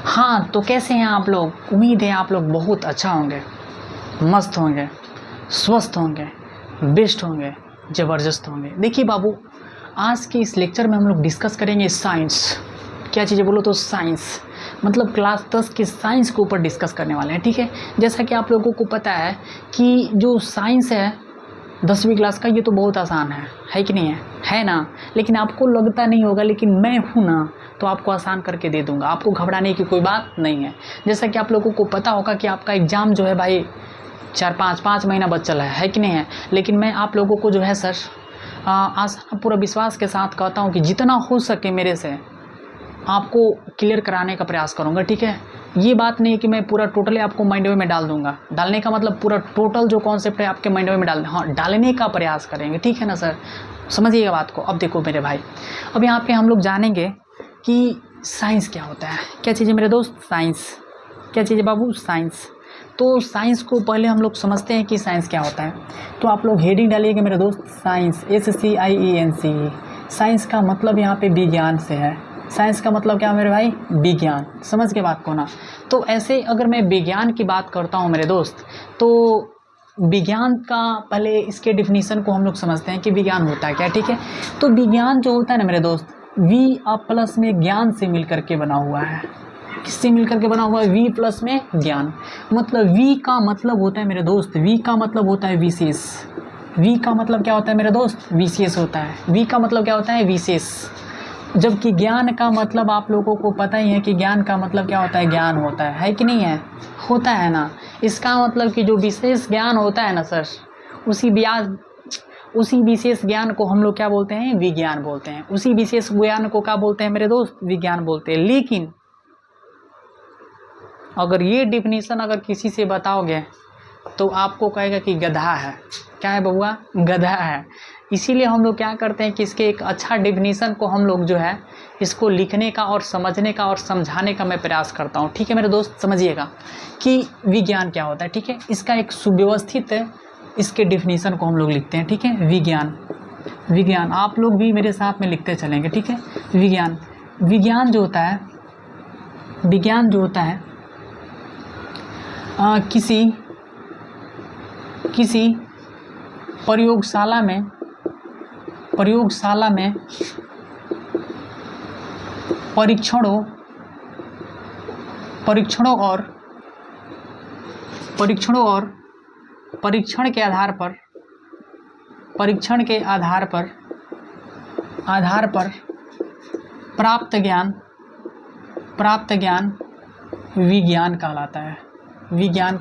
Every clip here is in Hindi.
हाँ, तो कैसे हैं आप लोग? उम्मीद है आप लोग बहुत अच्छा होंगे, मस्त होंगे, स्वस्थ होंगे, बेस्ट होंगे, ज़बरदस्त होंगे। देखिए बाबू, आज के इस लेक्चर में हम लोग डिस्कस करेंगे साइंस। क्या चीज़ें बोलो तो साइंस, मतलब क्लास 10 के साइंस के ऊपर डिस्कस करने वाले हैं, ठीक है। जैसा कि आप लोगों को पता है कि जो साइंस है 10वीं क्लास का, ये तो बहुत आसान है कि नहीं है ना। लेकिन आपको लगता नहीं होगा, लेकिन मैं हूँ ना, तो आपको आसान करके दे दूंगा। आपको घबराने की कोई बात नहीं है। जैसा कि आप लोगों को पता होगा कि आपका एग्ज़ाम जो है भाई 4-5 महीना बच चला है कि नहीं है। लेकिन मैं आप लोगों को जो है सर आसान पूरा विश्वास के साथ कहता हूँ कि जितना हो सके मेरे से आपको क्लियर कराने का प्रयास करूँगा, ठीक है। ये बात नहीं है कि मैं पूरा टोटली आपको माइंड वे में डाल दूंगा। डालने का मतलब पूरा टोटल जो कॉन्सेप्ट है आपके माइंड वे में डालने का प्रयास करेंगे, ठीक है ना सर। समझिएगा बात को। अब देखो मेरे भाई, अब यहाँ पे हम लोग जानेंगे कि साइंस क्या होता है। क्या चीज़ है मेरे दोस्त? साइंस। क्या चीज़ है बाबू? साइंस। तो साइंस को पहले हम लोग समझते हैं कि साइंस क्या होता है। तो आप लोग हेडिंग डालिएगा मेरे दोस्त, साइंस, SCIENC। साइंस का मतलब यहाँ पे विज्ञान से है। साइंस का मतलब क्या मेरे भाई? विज्ञान। समझ के बात को ना। तो ऐसे अगर मैं विज्ञान की बात करता हूँ मेरे दोस्त, तो विज्ञान का पहले इसके डिफिनीसन को हम लोग समझते हैं कि विज्ञान होता है क्या, ठीक है। तो विज्ञान जो होता है ना मेरे दोस्त, वी प्लस में ज्ञान से मिलकर के बना हुआ है। किससे मिलकर के बना हुआ है? वी प्लस में ज्ञान। मतलब वी का मतलब होता है मेरे दोस्त, वी का मतलब होता है विशेष। वी का मतलब क्या होता है मेरे दोस्त? विशेष होता है। वी का मतलब क्या होता है? विशेष। जबकि ज्ञान का मतलब आप लोगों को पता ही है कि ज्ञान का मतलब क्या होता है? ज्ञान होता है कि नहीं है? होता है ना। इसका मतलब कि जो विशेष ज्ञान होता है ना सर, उसी विशेष ज्ञान को हम लोग क्या बोलते हैं? विज्ञान बोलते हैं। उसी विशेष ज्ञान को क्या बोलते हैं मेरे दोस्त? विज्ञान बोलते हैं। लेकिन अगर ये डिफिनीशन अगर किसी से बताओगे तो आपको कहेगा कि गधा है। क्या है बबुआ? गधा है। इसीलिए हम लोग क्या करते हैं कि इसके एक अच्छा डिफिनीशन को हम लोग जो है इसको लिखने का और समझने का और समझाने का मैं प्रयास करता हूँ, ठीक है मेरे दोस्त। समझिएगा कि विज्ञान क्या होता है, ठीक है। इसका एक सुव्यवस्थित इसके डिफिनीशन को हम लोग लिखते हैं, ठीक है। विज्ञान। विज्ञान आप लोग भी मेरे साथ में लिखते चलेंगे, ठीक है। विज्ञान। विज्ञान जो होता है, विज्ञान जो होता है किसी प्रयोगशाला में परीक्षणों और परीक्षण के आधार पर प्राप्त ज्ञान विज्ञान कहलाता है। विज्ञान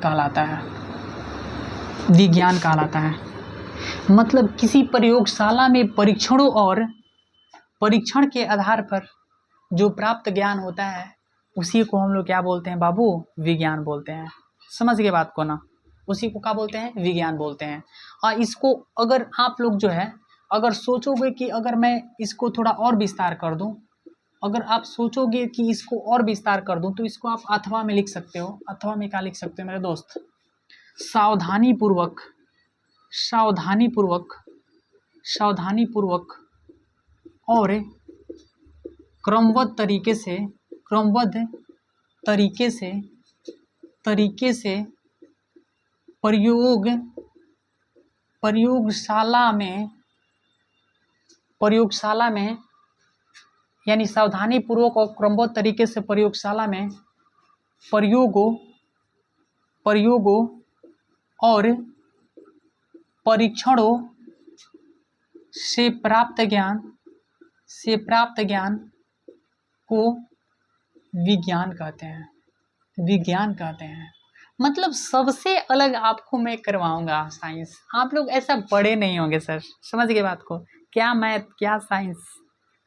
कहलाता है। मतलब किसी प्रयोगशाला में परीक्षणों और परीक्षण के आधार पर जो प्राप्त ज्ञान होता है उसी को हम लोग क्या बोलते हैं बाबू? विज्ञान बोलते हैं। समझ गए बात को ना। उसी को क्या बोलते हैं? विज्ञान बोलते हैं। और इसको अगर आप लोग जो है अगर सोचोगे कि अगर मैं इसको थोड़ा और विस्तार कर दूं, अगर आप सोचोगे कि इसको और विस्तार कर दूं, तो इसको आप अथवा में लिख सकते हो। अथवा में क्या लिख सकते हो मेरे दोस्त? सावधानी पूर्वक और क्रमबद्ध तरीके से प्रयोगशाला में यानी सावधानी पूर्वक और क्रमबद्ध तरीके से प्रयोगशाला में प्रयोगों और परीक्षणों से प्राप्त ज्ञान को विज्ञान कहते हैं। मतलब सबसे अलग आपको मैं करवाऊंगा साइंस। आप लोग ऐसा पढ़े नहीं होंगे सर। समझ गए बात को? क्या मैथ, क्या साइंस,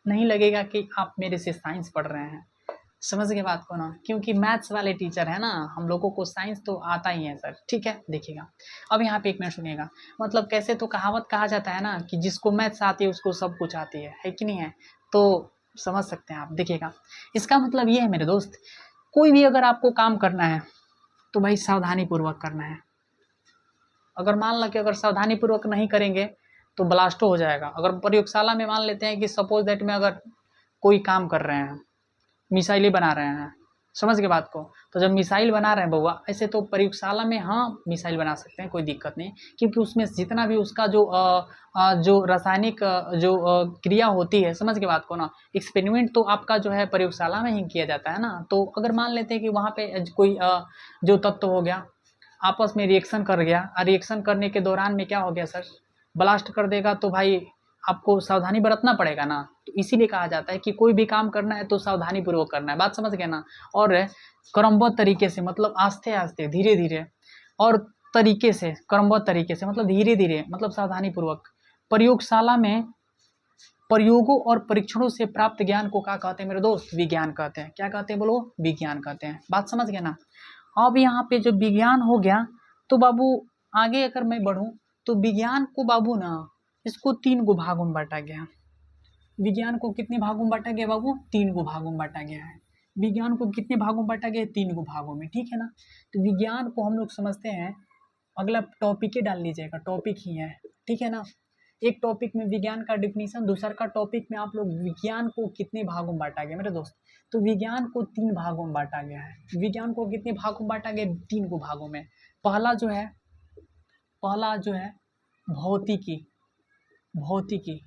नहीं लगेगा कि आप मेरे से साइंस पढ़ रहे हैं। समझ गए बात को ना। क्योंकि मैथ्स वाले टीचर है ना, हम लोगों को साइंस तो आता ही है सर, ठीक है। देखिएगा अब यहाँ पे एक मिनट सुनिएगा। मतलब कैसे तो कहावत कहा जाता है ना कि जिसको मैथ्स आती है उसको सब कुछ आती है कि नहीं है? तो समझ सकते हैं आप। देखिएगा इसका मतलब ये है मेरे दोस्त, कोई भी अगर आपको काम करना है तो भाई सावधानी पूर्वक करना है। अगर मान लो कि अगर सावधानी पूर्वक नहीं करेंगे तो ब्लास्टो हो जाएगा। अगर प्रयोगशाला में मान लेते हैं कि सपोज दैट में अगर कोई काम कर रहे हैं, मिसाइलें बना रहे हैं, समझ के बात को। तो जब मिसाइल बना रहे हैं बउआ, ऐसे तो प्रयोगशाला में हाँ मिसाइल बना सकते हैं, कोई दिक्कत नहीं, क्योंकि उसमें जितना भी उसका जो रासायनिक क्रिया होती है, समझ के बात को ना, एक्सपेरिमेंट तो आपका जो है प्रयोगशाला में ही किया जाता है ना। तो अगर मान लेते हैं कि वहाँ पे कोई जो तत्व हो गया आपस में रिएक्शन कर गया, और रिएक्शन करने के दौरान में क्या हो गया सर, ब्लास्ट कर देगा, तो भाई आपको सावधानी बरतना पड़ेगा ना। तो इसीलिए कहा जाता है कि कोई भी काम करना है तो सावधानी पूर्वक करना है, बात समझ गए ना। और क्रमबद्ध तरीके से, मतलब आस्ते आस्ते धीरे धीरे, और तरीके से क्रमबद्ध तरीके से मतलब धीरे धीरे, मतलब सावधानी पूर्वक। प्रयोगशाला में प्रयोगों और परीक्षणों से प्राप्त ज्ञान को क्या कहते हैं मेरे दोस्त, विज्ञान कहते हैं। क्या कहते हैं बोलो, विज्ञान कहते हैं, बात समझ गए ना। अब यहाँ पे जो विज्ञान हो गया, तो बाबू आगे अगर मैं बढ़ूँ तो विज्ञान को बाबू ना, इसको 3 गो भागों में बांटा गया। विज्ञान को कितने भागों में बांटा गया बाबू, 3 गो भागों में बांटा गया है। विज्ञान को कितने भागों में बांटा गया, 3 गो भागों में, ठीक है ना। तो विज्ञान को हम लोग समझते हैं, अगला टॉपिक ही डाल लीजिएगा, टॉपिक ही है, ठीक है ना। एक टॉपिक में विज्ञान का डिफिनीशन, दूसरा का टॉपिक में आप लोग विज्ञान को कितने भागों में बांटा गया मेरे दोस्त। तो विज्ञान को 3 भागों में बांटा गया है। विज्ञान को कितने भागों में बांटा गया, 3 गो भागों में। पहला जो है भौतिकी। भौतिकी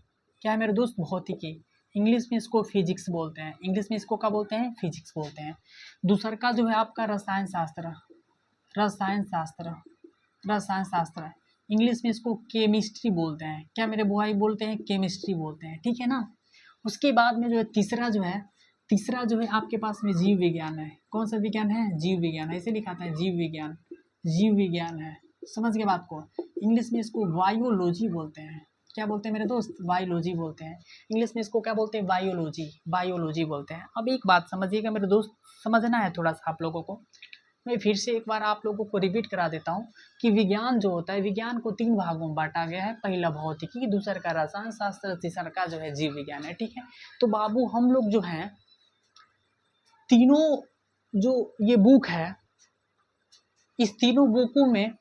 क्या है मेरे दोस्त, भौतिकी। इंग्लिश में इसको फिजिक्स बोलते हैं, इंग्लिश में इसको क्या बोलते हैं, फिजिक्स बोलते हैं। दूसरा का जो है आपका रसायन शास्त्र। रसायन शास्त्र, रसायन शास्त्र, इंग्लिश में इसको केमिस्ट्री बोलते हैं। क्या मेरे बुआई बोलते हैं, केमिस्ट्री बोलते हैं, ठीक है ना। उसके बाद में जो है तीसरा जो है आपके पास में जीव विज्ञान है। कौन सा विज्ञान है, जीव विज्ञान है, इसे लिखा था जीव विज्ञान, जीव विज्ञान है, समझ के बात को। इंग्लिश में इसको बायोलॉजी बोलते हैं। क्या बोलते हैं मेरे दोस्त, बायोलॉजी बोलते हैं। इंग्लिश में इसको क्या बोलते हैं, बायोलॉजी, बायोलॉजी बोलते हैं। अब एक बात समझिएगा मेरे दोस्त, समझना है थोड़ा सा आप लोगों को। मैं फिर से एक बार आप लोगों को रिपीट करा देता हूँ कि विज्ञान जो होता है, विज्ञान को 3 भागों में बांटा गया है। पहला भौतिकी, दूसरा का रसायन शास्त्र, तीसरा का जो है जीव विज्ञान है, ठीक है। तो बाबू हम लोग जो हैं तीनों, जो ये बुक है, इस तीनों बुकों में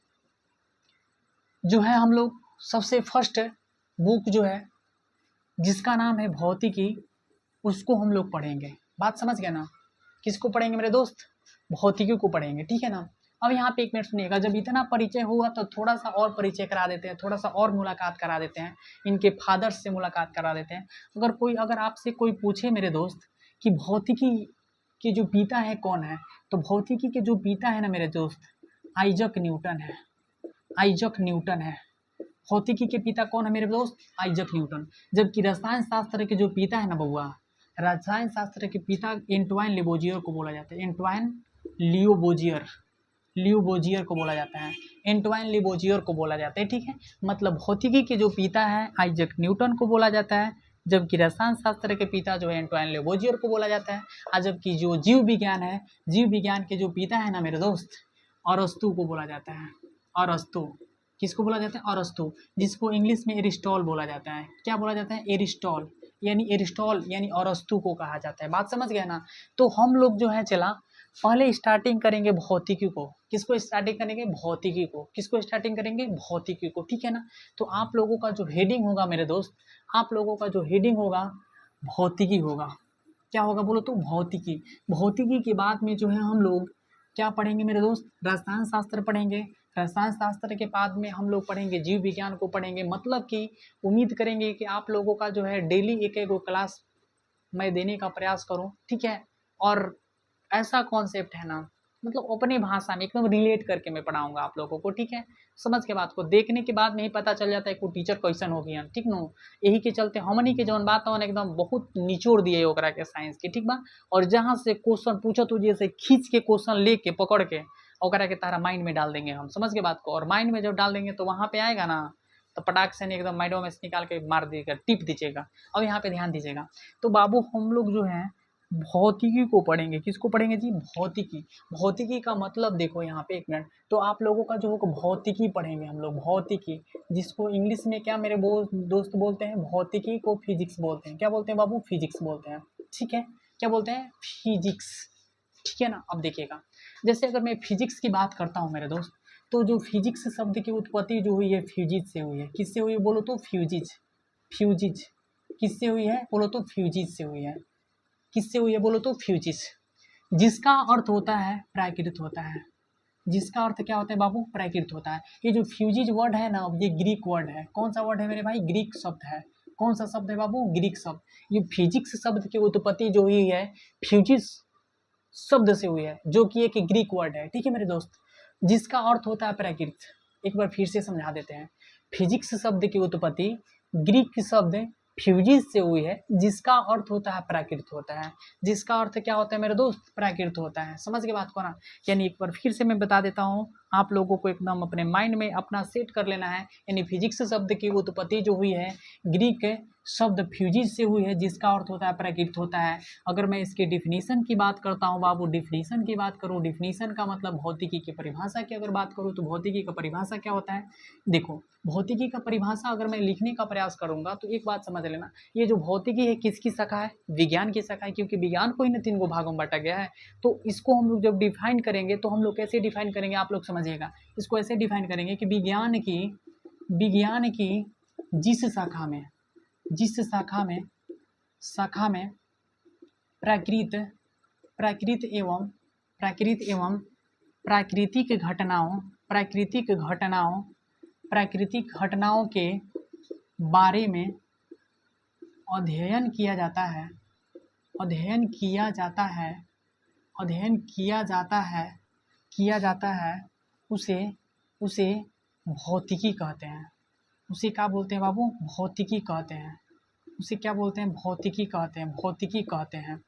जो है हम लोग सबसे फर्स्ट बुक जो है जिसका नाम है भौतिकी, उसको हम लोग पढ़ेंगे। बात समझ गए ना, किसको पढ़ेंगे मेरे दोस्त, भौतिकी को पढ़ेंगे, ठीक है ना। अब यहाँ पे एक मिनट सुनिएगा, जब इतना परिचय हुआ तो थोड़ा सा और परिचय करा देते हैं, थोड़ा सा और मुलाकात करा देते हैं, इनके फादर्स से मुलाकात करा देते हैं। अगर आपसे कोई पूछे मेरे दोस्त कि भौतिकी के जो पिता है कौन है, तो भौतिकी के जो पिता है ना मेरे दोस्त, आइजक न्यूटन है। आइजक न्यूटन है भौतिकी के पिता। कौन है मेरे दोस्त, आइजक न्यूटन। जबकि रसायन शास्त्र के जो पिता है ना बउआ, रसायन शास्त्र के पिता एंटवाइन लिबोजियर को बोला जाता है। एंटवाइन लियोबोजियर को बोला जाता है, एंटवाइन लिबोजियर को बोला जाता है, ठीक है। मतलब भौतिकी के जो पिता है आइजक न्यूटन को बोला जाता है, जबकि रसायन शास्त्र के पिता जो है एंटवाइन लिबोजियर को बोला जाता है। और जबकि जो जीव विज्ञान है, जीव विज्ञान के जो पिता है ना मेरे दोस्त, अरस्तु को बोला जाता है। अरस्तु, किसको बोला जाता है, अरस्तु, जिसको इंग्लिश में एरिस्टॉल बोला जाता है। क्या बोला जाता है, एरिस्टॉल, यानी अरस्तु को कहा जाता है। बात समझ गए ना। तो हम लोग जो है चला पहले स्टार्टिंग करेंगे भौतिकी को। किसको स्टार्टिंग करेंगे, भौतिकी को। किसको स्टार्टिंग करेंगे, भौतिकी को, ठीक है ना। तो आप लोगों का जो हेडिंग होगा मेरे दोस्त, आप लोगों का जो हेडिंग होगा भौतिकी होगा। क्या होगा बोलो तो, भौतिकी। भौतिकी के बाद में जो है हम लोग क्या पढ़ेंगे मेरे दोस्त, रसायन शास्त्र पढ़ेंगे। रसायन शास्त्र के बाद में हम लोग पढ़ेंगे जीव विज्ञान को पढ़ेंगे। मतलब कि उम्मीद करेंगे कि आप लोगों का जो है डेली एक एक क्लास मैं देने का प्रयास करूं, ठीक है। और ऐसा कॉन्सेप्ट है ना, मतलब अपनी भाषा में एकदम रिलेट करके मैं पढ़ाऊंगा आप लोगों को, ठीक है। समझ के बात को, देखने के बाद में ही पता चल जाता है कि टीचर कैसन हो गया, ठीक नो। यही के चलते हमनी के जौन बात है एकदम बहुत निचोड़ दिए ओकरा के साइंस के, ठीक बा। और जहाँ से क्वेश्चन पूछो तो जैसे खींच के क्वेश्चन लेके पकड़ के ओकरा के तारा माइंड में डाल देंगे हम, समझ के बात को। और माइंड में जब डाल देंगे तो वहाँ पे आएगा ना, तो पटाख से नहीं एकदम माइंडों में से निकाल के मार दीजिएगा, टिप दीजिएगा। अब यहाँ पे ध्यान दीजिएगा। तो बाबू हम लोग जो है भौतिकी को पढ़ेंगे। किसको पढ़ेंगे जी, भौतिकी। भौतिकी का मतलब देखो यहाँ पे, एक मिनट, तो आप लोगों का जो होगा भौतिकी पढ़ेंगे हम लोग, भौतिकी, जिसको इंग्लिश में क्या मेरे दोस्त बोलते हैं, भौतिकी को फिजिक्स बोलते हैं। क्या बोलते हैं बाबू, फिजिक्स बोलते हैं, ठीक है। क्या बोलते हैं, फिजिक्स, ठीक है ना। अब देखिएगा, जैसे अगर मैं फिजिक्स की बात करता हूँ मेरे दोस्त, तो जो फिजिक्स शब्द की उत्पत्ति जो हुई है फ्यूजिज से हुई है। किससे हुई है बोलो तो, फ्यूजिज। फ्यूजिज किससे हुई है बोलो तो, फ्यूजिज से हुई है। किससे हुई है बोलो तो, फ्यूजिज। जिसका अर्थ होता है प्राकृत होता है। जिसका अर्थ क्या होता है बाबू? प्राकृत होता है। ये जो फ्यूजिज वर्ड है ना, ये ग्रीक वर्ड है। कौन सा वर्ड है मेरे भाई? ग्रीक शब्द है। कौन सा शब्द है बाबू? ग्रीक शब्द। ये फिजिक्स शब्द की उत्पत्ति जो हुई है फ्यूजिस शब्द से हुई है, जो कि एक ग्रीक वर्ड है। ठीक है मेरे दोस्त, जिसका अर्थ होता है प्राकृत। एक बार फिर से समझा देते हैं। फिजिक्स शब्द की उत्पत्ति ग्रीक शब्द फ्यूजिस से हुई है, जिसका अर्थ होता है प्राकृत होता है। जिसका अर्थ क्या होता है मेरे दोस्त? प्राकृत होता है। समझ के बात को ना? यानी एक बार फिर से मैं बता देता हूँ, आप लोगों को एकदम अपने माइंड में अपना सेट कर लेना है। यानी फिजिक्स शब्द की उत्पत्ति जो हुई है ग्रीक शब्द फ्यूजिस से हुई है, जिसका अर्थ होता है प्राकृत होता है। अगर मैं इसके डिफिनीशन की बात करता हूँ बाबू, डिफिनीशन की बात करूँ, डिफिनीशन का मतलब भौतिकी की परिभाषा की अगर बात करूँ तो भौतिकी का परिभाषा क्या होता है? देखो, भौतिकी का परिभाषा अगर मैं लिखने का प्रयास करूंगा तो एक बात समझ लेना, ये जो भौतिकी है किसकी शाखा है? विज्ञान की शाखा है, क्योंकि विज्ञान को इन 3 भागों में बांटा गया है। तो इसको हम लोग जब डिफाइन करेंगे तो हम लोग कैसे डिफाइन करेंगे आप लोग समझिएगा। इसको ऐसे डिफाइन करेंगे कि विज्ञान की जिस शाखा में प्राकृत एवं प्राकृतिक घटनाओं के बारे में अध्ययन किया जाता है उसे भौतिकी कहते हैं। उसे क्या बोलते हैं बाबू? भौतिकी कहते हैं। उसे क्या बोलते हैं? भौतिकी कहते हैं।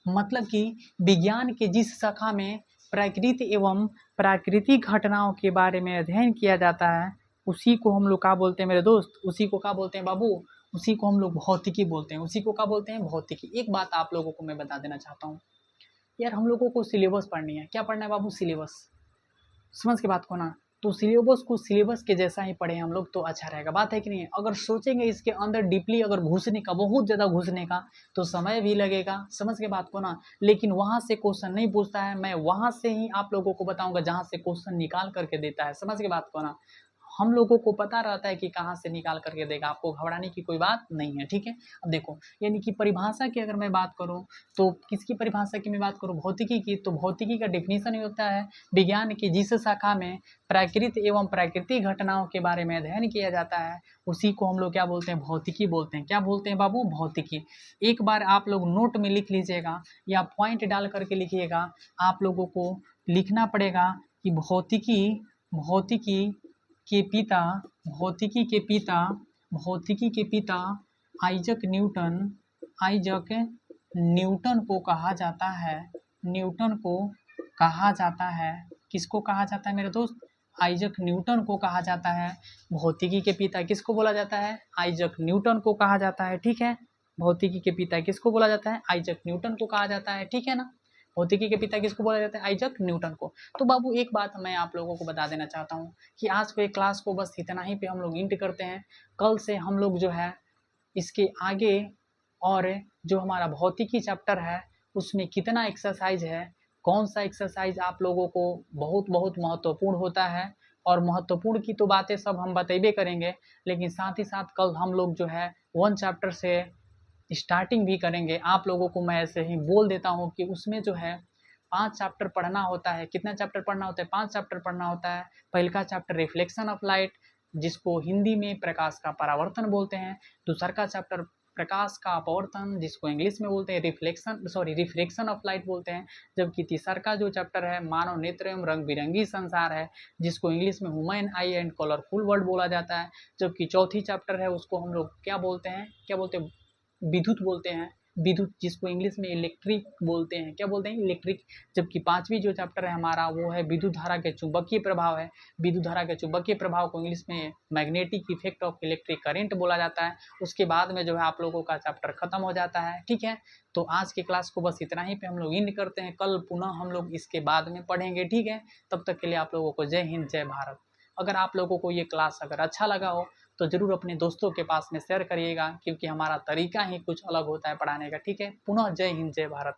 मतलब कि विज्ञान के जिस शाखा में प्राकृत एवं प्राकृतिक घटनाओं के बारे में अध्ययन किया जाता है उसी को हम लोग क्या बोलते हैं मेरे दोस्त? उसी को क्या बोलते हैं बाबू? उसी को हम लोग भौतिकी बोलते हैं। उसी को क्या बोलते हैं? भौतिकी। एक बात आप लोगों को मैं बता देना चाहता हूँ यार, हम लोगों को सिलेबस पढ़नी है। क्या पढ़ना है बाबू? सिलेबस। समझ के बात को ना? तो सिलेबस को सिलेबस के जैसा ही पढ़े हम लोग तो अच्छा रहेगा। बात है कि नहीं? अगर सोचेंगे इसके अंदर डीपली अगर घुसने का, बहुत ज़्यादा घुसने का, तो समय भी लगेगा। समझ के बात को ना? लेकिन वहाँ से क्वेश्चन नहीं पूछता है, मैं वहाँ से ही आप लोगों को बताऊंगा जहाँ से क्वेश्चन निकाल करके देता है। समझ के बात को ना? हम लोगों को पता रहता है कि कहाँ से निकाल करके देगा, आपको घबराने की कोई बात नहीं है। ठीक है, अब देखो, यानी कि परिभाषा की अगर मैं बात करूँ तो किसकी परिभाषा की मैं बात करूँ? भौतिकी की। तो भौतिकी का डेफिनेशन ही होता है विज्ञान की जिस शाखा में प्राकृत एवं प्राकृतिक घटनाओं के बारे में अध्ययन किया जाता है उसी को हम लोग क्या बोलते हैं? भौतिकी बोलते हैं। क्या बोलते हैं बाबू? भौतिकी। एक बार आप लोग नोट में लिख लीजिएगा या पॉइंट डाल करके लिखिएगा। आप लोगों को लिखना पड़ेगा कि भौतिकी के पिता आइजक न्यूटन को कहा जाता है। किसको कहा जाता है मेरे दोस्त? आइजक न्यूटन को कहा जाता है। भौतिकी के पिता किसको बोला जाता है? आइजक न्यूटन को कहा जाता है। ठीक है, भौतिकी के पिता किसको बोला जाता है? आइजक न्यूटन को कहा जाता है। ठीक है ना? भौतिकी के पिता किसको बोला जाता है? आइजक न्यूटन को। तो बाबू एक बात मैं आप लोगों को बता देना चाहता हूँ कि आज के क्लास को बस इतना ही पे हम लोग इंट करते हैं। कल से हम लोग जो है इसके आगे और जो हमारा भौतिकी चैप्टर है उसमें कितना एक्सरसाइज है, कौन सा एक्सरसाइज आप लोगों को बहुत बहुत महत्वपूर्ण होता है, और महत्वपूर्ण की तो बातें सब हम बतेबे करेंगे, लेकिन साथ ही साथ कल हम लोग जो है 1 चैप्टर से स्टार्टिंग भी करेंगे। आप लोगों को मैं ऐसे ही बोल देता हूँ कि उसमें जो है 5 चैप्टर पढ़ना होता है। कितना चैप्टर पढ़ना होता है? 5 चैप्टर पढ़ना होता है। पहला चैप्टर रिफ्लेक्शन ऑफ लाइट, जिसको हिंदी में प्रकाश का परावर्तन बोलते हैं। दूसरा का चैप्टर प्रकाश का अपवर्तन, जिसको इंग्लिश में बोलते हैं रिफ्लेक्शन ऑफ लाइट बोलते हैं। जबकि तीसरा का जो चैप्टर है मानव नेत्र एवं रंग बिरंगी संसार है, जिसको इंग्लिश में human I and colourful world बोला जाता है। जबकि चौथी चैप्टर है उसको हम लोग क्या बोलते हैं? विद्युत बोलते हैं। विद्युत, जिसको इंग्लिश में इलेक्ट्रिक बोलते हैं। क्या बोलते हैं? इलेक्ट्रिक। जबकि 5वीं जो चैप्टर है हमारा वो है विद्युत धारा के चुंबकीय प्रभाव है। विद्युत धारा के चुंबकीय प्रभाव को इंग्लिश में magnetic effect of electric current बोला जाता है। उसके बाद में जो है आप लोगों का चैप्टर खत्म हो जाता है। ठीक है, तो आज की क्लास को बस इतना ही पे हम लोग एंड करते हैं। कल पुनः हम लोग इसके बाद में पढ़ेंगे। ठीक है, तब तक के लिए आप लोगों को जय हिंद जय भारत। अगर आप लोगों को ये क्लास अगर अच्छा लगा हो तो ज़रूर अपने दोस्तों के पास में शेयर करिएगा, क्योंकि हमारा तरीका ही कुछ अलग होता है पढ़ाने का। ठीक है, पुनः जय हिंद जय भारत।